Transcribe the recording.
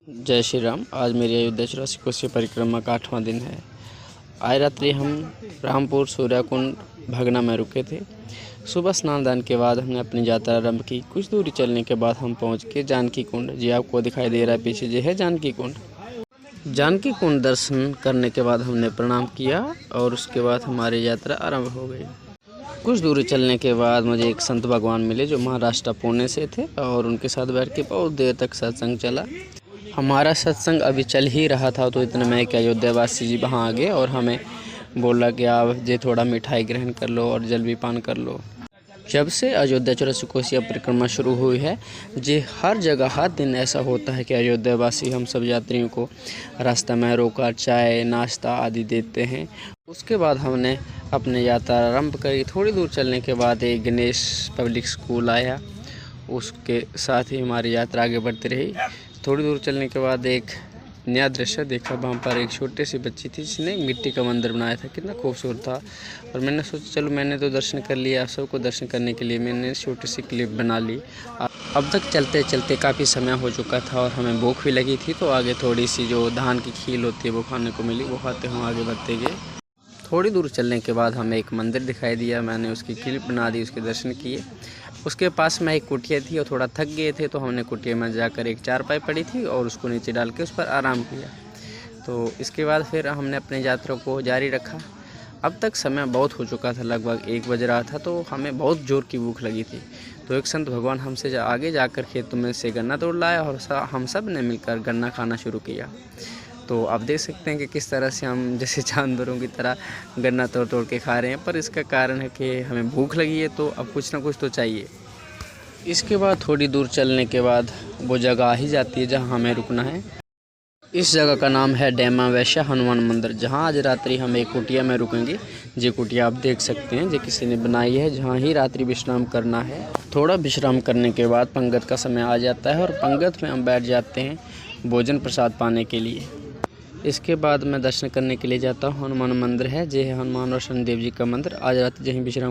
जय श्री राम। आज मेरी अयोध्या 84 कोसी परिक्रमा का 8वां दिन है। आज रात्रि हम रामपुर सूर्यकुंड भगना में रुके थे। सुबह स्नान दान के बाद हमने अपनी यात्रा आरंभ की। कुछ दूरी चलने के बाद हम पहुंच गए जानकी कुंड। जी आपको दिखाई दे रहा है पीछे जो है जानकी कुंड। जानकी कुंड दर्शन करने के बाद हमने प्रणाम किया और उसके बाद हमारी यात्रा आरंभ हो गई। कुछ दूरी चलने के बाद मुझे एक संत भगवान मिले जो महाराष्ट्र पुणे से थे और उनके साथ बैठ के बहुत देर तक सत्संग चला। हमारा सत्संग अभी चल ही रहा था तो इतने में कि अयोध्यावासी जी वहाँ आ गए और हमें बोला कि आप जे थोड़ा मिठाई ग्रहण कर लो और जल भी पान कर लो। जब से अयोध्या 84 कोसी परिक्रमा शुरू हुई है जे हर जगह हर दिन ऐसा होता है कि अयोध्यावासी हम सब यात्रियों को रास्ता में रोकर चाय नाश्ता आदि देते हैं। उसके बाद हमने अपनी यात्रा आरंभ करी। थोड़ी दूर चलने के बाद एक गणेश पब्लिक स्कूल आया, उसके साथ ही हमारी यात्रा आगे बढ़ती रही। थोड़ी दूर चलने के बाद एक नया दृश्य देखा। वहाँ पर एक छोटी सी बच्ची थी जिसने मिट्टी का मंदिर बनाया था। कितना खूबसूरत था और मैंने सोचा चलो मैंने तो दर्शन कर लिया, सबको दर्शन करने के लिए मैंने छोटी सी क्लिप बना ली। अब तक चलते चलते काफ़ी समय हो चुका था और हमें भूख भी लगी थी तो आगे थोड़ी सी जो धान की खील होती है वो खाने को मिली, वो खाते हुए आगे बढ़ते गए। थोड़ी दूर चलने के बाद हमें एक मंदिर दिखाई दिया। मैंने उसकी क्लिप बना दी, उसके दर्शन किए। उसके पास में एक कुटिया थी और थोड़ा थक गए थे तो हमने कुटिया में जाकर एक चारपाई पड़ी थी और उसको नीचे डाल के उस पर आराम किया। तो इसके बाद फिर हमने अपनी यात्रा को जारी रखा। अब तक समय बहुत हो चुका था, लगभग 1 बज रहा था तो हमें बहुत ज़ोर की भूख लगी थी। तो एक संत भगवान हमसे आगे जाकर खेतों में से गन्ना तोड़ लाया और हम सब ने मिलकर गन्ना खाना शुरू किया। तो आप देख सकते हैं कि किस तरह से हम जैसे जानवरों की तरह गन्ना तोड़ तोड़ के खा रहे हैं, पर इसका कारण है कि हमें भूख लगी है तो अब कुछ ना कुछ तो चाहिए। इसके बाद थोड़ी दूर चलने के बाद वो जगह आ ही जाती है जहां हमें रुकना है। इस जगह का नाम है डेमा वैश्य हनुमान मंदिर, जहां आज रात्रि हम एक कुटिया में रुकेंगे। ये कुटिया आप देख सकते हैं जो किसी ने बनाई है, जहां ही रात्रि विश्राम करना है। थोड़ा विश्राम करने के बाद पंगत का समय आ जाता है और पंगत में हम बैठ जाते हैं भोजन प्रसाद पाने के लिए। इसके बाद मैं दर्शन करने के लिए जाता हूँ। हनुमान मंदिर है, जो है हनुमान और शनिदेव जी का मंदिर। आज रात यहीं विश्राम